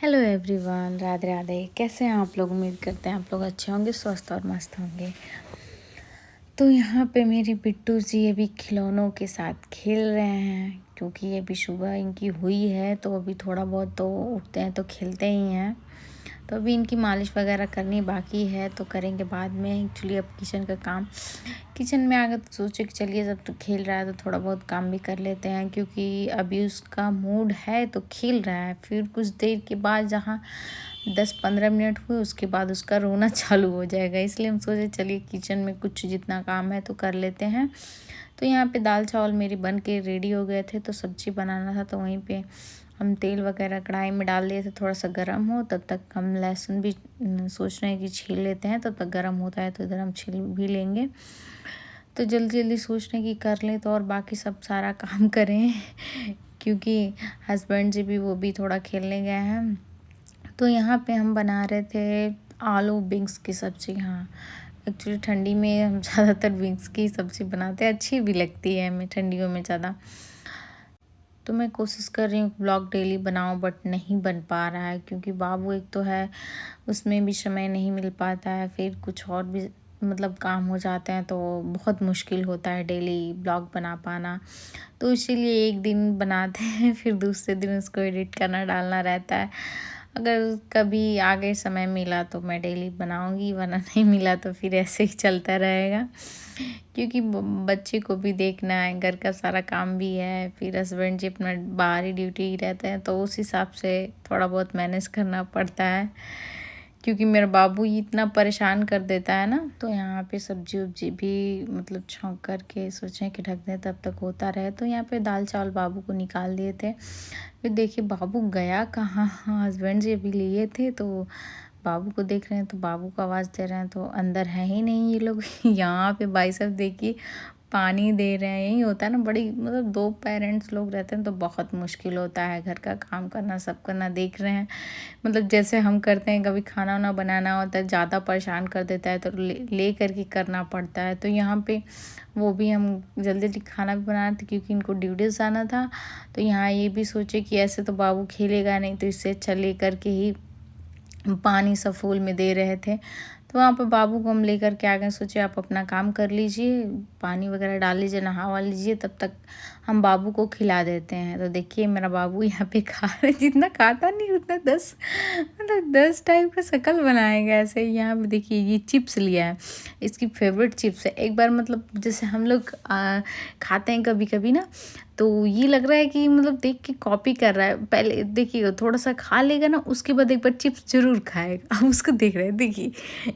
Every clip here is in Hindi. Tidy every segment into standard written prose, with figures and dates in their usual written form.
Hello everyone, Radhe Radhe. कैसे हैं आप लोग? उम्मीद करते हैं आप लोग अच्छे होंगे, स्वस्थ और मस्त होंगे। तो यहाँ पे मेरी बिट्टू जी अभी खिलौनों के साथ खेल रहे हैं, क्योंकि अभी सुबह इनकी हुई है तो अभी थोड़ा बहुत तो उठते हैं तो खेलते ही हैं। तो अभी इनकी मालिश वगैरह करनी बाकी है, तो करेंगे बाद में। एक्चुअली अब किचन में आ गए तो सोचे कि चलिए जब तो खेल रहा है तो थोड़ा बहुत काम भी कर लेते हैं, क्योंकि अभी उसका मूड है तो खेल रहा है। फिर कुछ देर के बाद जहाँ 10-15 मिनट हुए उसके बाद उसका रोना चालू हो जाएगा, इसलिए हम सोचे चलिए किचन में कुछ जितना काम है तो कर लेते हैं। तो यहाँ पे दाल चावल मेरी बन के रेडी हो गए थे, तो सब्जी बनाना था, तो वहीं पे हम तेल वगैरह कढ़ाई में डाल दिए थे। थोड़ा सा गर्म हो तब तक हम लहसुन भी सोच रहे हैं कि छील लेते हैं, तब तक गर्म होता है तो इधर हम छील भी लेंगे। तो जल्दी जल्दी सोच रहे हैं कि कर लें तो और बाकी सब सारा काम करें क्योंकि हस्बैंड जी भी वो भी थोड़ा खेलने गए हैं। तो यहाँ पे हम बना रहे थे आलू बीन्स की सब्ज़ी। हाँ, एक्चुअली ठंडी में हम ज़्यादातर बीन्स की सब्ज़ी बनाते हैं, अच्छी भी लगती है हमें ठंडियों में ज़्यादा। तो मैं कोशिश कर रही हूँ ब्लॉग डेली बनाऊँ, बट नहीं बन पा रहा है क्योंकि बाबू एक तो है, उसमें भी समय नहीं मिल पाता है, फिर कुछ और भी मतलब काम हो जाते हैं तो बहुत मुश्किल होता है डेली ब्लॉग बना पाना। तो इसीलिए एक दिन बनाते हैं फिर दूसरे दिन उसको एडिट करना डालना रहता है। अगर कभी आगे समय मिला तो मैं डेली बनाऊंगी, वरना नहीं मिला तो फिर ऐसे ही चलता रहेगा, क्योंकि बच्चे को भी देखना है, घर का सारा काम भी है, फिर हस्बैंड जी अपना बाहरी ड्यूटी रहते हैं, तो उस हिसाब से थोड़ा बहुत मैनेज करना पड़ता है। क्योंकि मेरा बाबू ही इतना परेशान कर देता है ना। तो यहाँ पे सब्जी उब्जी भी मतलब छौंक करके सोचें कि ढक दें तब तक होता रहे। तो यहाँ पे दाल चावल बाबू को निकाल दिए थे। फिर देखिए बाबू गया कहाँ, हस्बैंड जी अभी लिए थे तो बाबू को देख रहे हैं, तो बाबू को आवाज़ दे रहे हैं तो अंदर है ही नहीं ये लोग यहाँ पे भाई साहब देखिए पानी दे रहे हैं। यही होता है ना, बड़ी मतलब 2 पेरेंट्स लोग रहते हैं तो बहुत मुश्किल होता है घर का काम करना, सब करना। देख रहे हैं मतलब जैसे हम करते हैं, कभी खाना वाना बनाना होता है, ज़्यादा परेशान कर देता है तो ले करके करना पड़ता है। तो यहाँ पे वो भी हम जल्दी जल्दी खाना भी बना रहे थे क्योंकि इनको ड्यूटीज़ जाना था। तो यहाँ ये भी सोचे कि ऐसे तो बाबू खेलेगा नहीं, तो इससे अच्छा ले करके ही पानी सब फूल में दे रहे थे। तो वहाँ पर बाबू को हम लेकर के आ गए, सोचे आप अपना काम कर लीजिए, पानी वगैरह डाल लीजिए, नहावा लीजिए, तब तक हम बाबू को खिला देते हैं। तो देखिए मेरा बाबू यहाँ पे खा रहा है, जितना खाता नहीं उतना 10 टाइप का शक्ल बनाएगा ऐसे ही। यहाँ पे देखिए ये चिप्स लिया है, इसकी फेवरेट चिप्स है। एक बार मतलब जैसे हम लोग खाते हैं कभी कभी ना, तो ये लग रहा है कि मतलब देख के कॉपी कर रहा है। पहले देखिए थोड़ा सा खा लेगा ना, उसके बाद एक बार चिप्स जरूर खाएगा। हम उसको देख रहे हैं, देखिए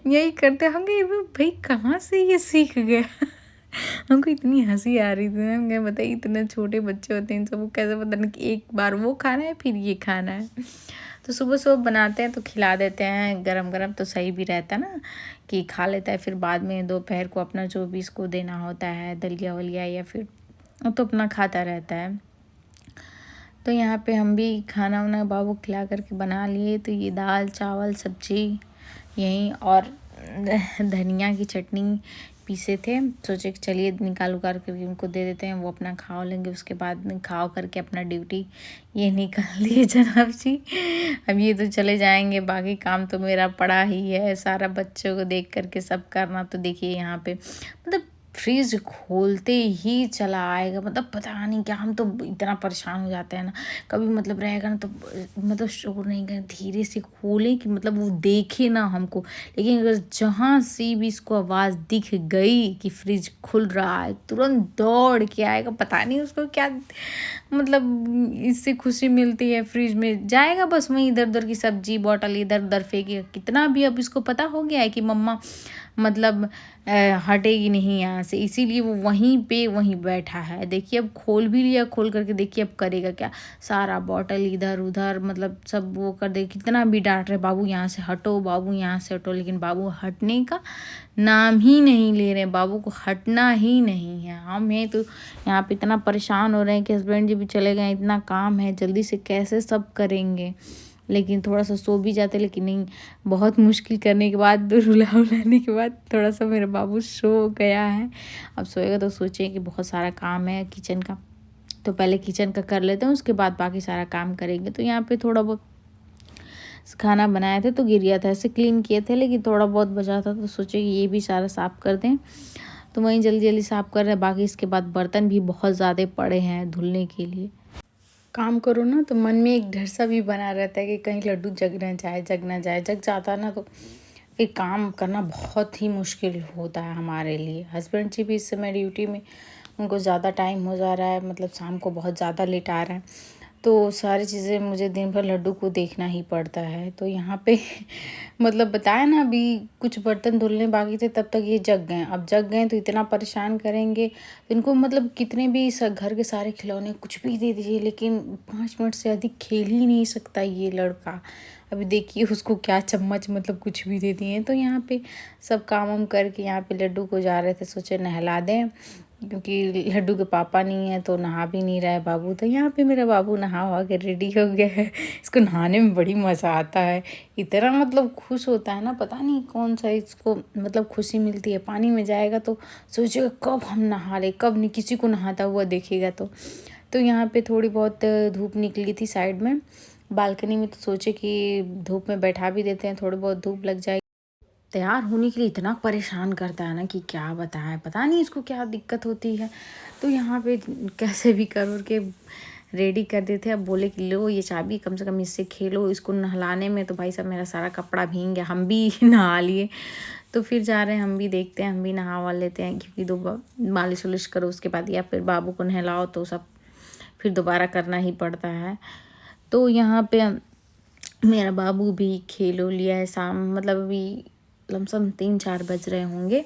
यही करते होंगे। ये भाई कहाँ से ये सीख गया हमको इतनी हंसी आ रही थी ना। हम बताइए इतने छोटे बच्चे होते हैं, इन सबको कैसे पता नहीं कि एक बार वो खाना है फिर ये खाना है। तो सुबह सुबह बनाते हैं तो खिला देते हैं, गरम गरम तो सही भी रहता है ना कि खा लेता है। फिर बाद में दोपहर को अपना जो भी इसको देना होता है, दलिया वलिया या फिर वो तो अपना खाता रहता है। तो यहाँ पे हम भी खाना वाना बाबू खिला करके बना लिए। तो ये दाल चावल सब्जी यहीं और धनिया की चटनी पीसे थे, सोचे कि चलिए निकाल उकाल करके उनको दे देते हैं, वो अपना खाओ लेंगे। उसके बाद खाओ करके अपना ड्यूटी ये निकाल दिए जनाब जी। अब ये तो चले जाएंगे, बाकी काम तो मेरा पड़ा ही है सारा, बच्चों को देख करके सब करना। तो देखिए यहाँ पे मतलब फ्रिज खोलते ही चला आएगा, मतलब पता नहीं क्या। हम तो इतना परेशान हो जाते हैं ना, कभी मतलब रहेगा ना तो मतलब शोर नहीं करें, धीरे से खोलें कि मतलब वो देखे ना हमको। लेकिन अगर जहाँ से भी इसको आवाज़ दिख गई कि फ्रिज खुल रहा है, तुरंत दौड़ के आएगा। पता नहीं उसको क्या मतलब इससे खुशी मिलती है। फ्रिज में जाएगा बस वहीं इधर उधर की सब्जी बॉटल इधर उधर फेंकेगा। कितना भी अब इसको पता हो गया है कि मम्मा मतलब हटेगी नहीं यहाँ से, इसीलिए वो वहीं पे वहीं बैठा है। देखिए अब खोल भी लिया, खोल करके देखिए अब करेगा क्या। सारा बॉटल इधर उधर मतलब सब वो कर दे। कितना भी डांट रहे बाबू यहाँ से हटो, बाबू यहाँ से हटो, लेकिन बाबू हटने का नाम ही नहीं ले रहे। बाबू को हटना ही नहीं है। हम हैं तो यहाँ पे इतना परेशान हो रहे हैं कि हस्बैंड जी भी चले गए, इतना काम है, जल्दी से कैसे सब करेंगे। लेकिन थोड़ा सा सो भी जाते, लेकिन नहीं, बहुत मुश्किल करने के बाद रुलाने के बाद थोड़ा सा मेरा बाबू सो गया है। अब सोएगा तो सोचें कि बहुत सारा काम है किचन का, तो पहले किचन का कर लेते हैं, उसके बाद बाकी सारा काम करेंगे। तो यहाँ पे थोड़ा बहुत खाना बनाए थे तो गिर गया था, ऐसे क्लीन किए थे लेकिन थोड़ा बहुत बचा था तो सोचे कि ये भी सारा साफ़ कर दें। तो वहीं जल्दी जल्दी साफ़ कर रहे हैं। बाकी इसके बाद बर्तन भी बहुत ज़्यादा पड़े हैं धुलने के लिए। काम करो ना तो मन में एक डर सा भी बना रहता है कि कहीं लड्डू जग ना जाए, जग ना जाए। जग जाता है ना तो फिर काम करना बहुत ही मुश्किल होता है हमारे लिए। हस्बैंड जी भी इस समय ड्यूटी में, उनको ज़्यादा टाइम हो जा रहा है, मतलब शाम को बहुत ज़्यादा लेट आ रहा है, तो सारी चीज़ें मुझे दिन भर लड्डू को देखना ही पड़ता है। तो यहाँ पे मतलब बताया ना, अभी कुछ बर्तन धुलने बाकी थे तब तक ये जग गए। अब जग गए तो इतना परेशान करेंगे, तो इनको मतलब कितने भी घर के सारे खिलौने कुछ भी दे दीजिए लेकिन 5 मिनट से अधिक खेल ही नहीं सकता ये लड़का। अभी देखिए उसको क्या चम्मच मतलब कुछ भी दे दिए। तो यहाँ पे सब काम वाम करके यहाँ पे लड्डू को जा रहे थे, सोचे नहला दें क्योंकि लड्डू के पापा नहीं है तो नहा भी नहीं रहा है बाबू। तो यहाँ पे मेरा बाबू नहा वहा के रेडी हो गया है। इसको नहाने में बड़ी मज़ा आता है, इतना मतलब खुश होता है ना, पता नहीं कौन सा इसको मतलब खुशी मिलती है। पानी में जाएगा तो सोचेगा कब हम नहा ले, कब नहीं किसी को नहाता हुआ देखेगा। तो यहाँ पे थोड़ी बहुत धूप निकली थी साइड में बालकनी में, तो सोचे कि धूप में बैठा भी देते हैं, थोड़ी बहुत धूप लग जाएगी। तैयार होने के लिए इतना परेशान करता है ना कि क्या बताएं, पता नहीं इसको क्या दिक्कत होती है। तो यहाँ पे कैसे भी कर के रेडी कर देते। अब बोले कि लो ये चाबी, कम से कम इससे खेलो। इसको नहलाने में तो भाई साहब मेरा सारा कपड़ा भीग गया, हम भी नहा लिए। तो फिर जा रहे हैं, हम भी देखते हैं, हम भी नहा लेते हैं क्योंकि दो मालिश वालिश करो उसके बाद या फिर बाबू को नहलाओ तो सब फिर दोबारा करना ही पड़ता है। तो यहाँ पे मेरा बाबू भी खेलो लिया है। शाम मतलब अभी लमसम 3-4 बज रहे होंगे।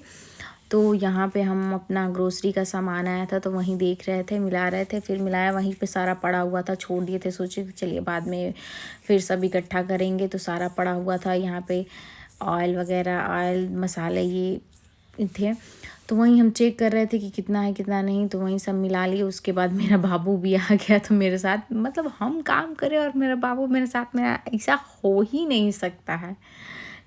तो यहाँ पे हम अपना ग्रोसरी का सामान आया था तो वहीं देख रहे थे, मिला रहे थे। फिर मिलाया, वहीं पे सारा पड़ा हुआ था, छोड़ दिए थे, सोचे चलिए बाद में फिर सब इकट्ठा करेंगे। तो सारा पड़ा हुआ था यहाँ पे, ऑयल वगैरह, ऑयल मसाले ये थे। तो वहीं हम चेक कर रहे थे कि कितना है कितना नहीं, तो वहीं सब मिला लिए। उसके बाद मेरा बाबू भी आ गया तो मेरे साथ, मतलब हम काम करें और मेरा बाबू मेरे साथ में, ऐसा हो ही नहीं सकता है।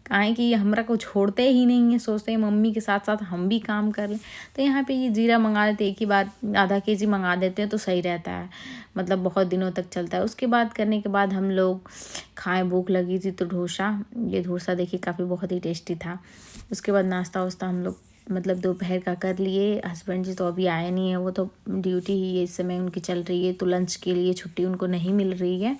काहे कि हमरा को छोड़ते ही नहीं है, सोचते हैं मम्मी के साथ साथ हम भी काम कर लें। तो यहाँ पे ये जीरा मंगा देते, एक ही बार आधा केजी मंगा देते हैं तो सही रहता है, मतलब बहुत दिनों तक चलता है। उसके बाद करने के बाद हम लोग खाएँ, भूख लगी थी तो डोसा, ये डोसा देखिए काफ़ी बहुत ही टेस्टी था। उसके बाद नाश्ता वास्ता हम लोग मतलब दोपहर का कर लिए। हस्बैंड जी तो अभी आए नहीं है, वो तो ड्यूटी ही इस समय उनकी चल रही है, तो लंच के लिए छुट्टी उनको नहीं मिल रही है।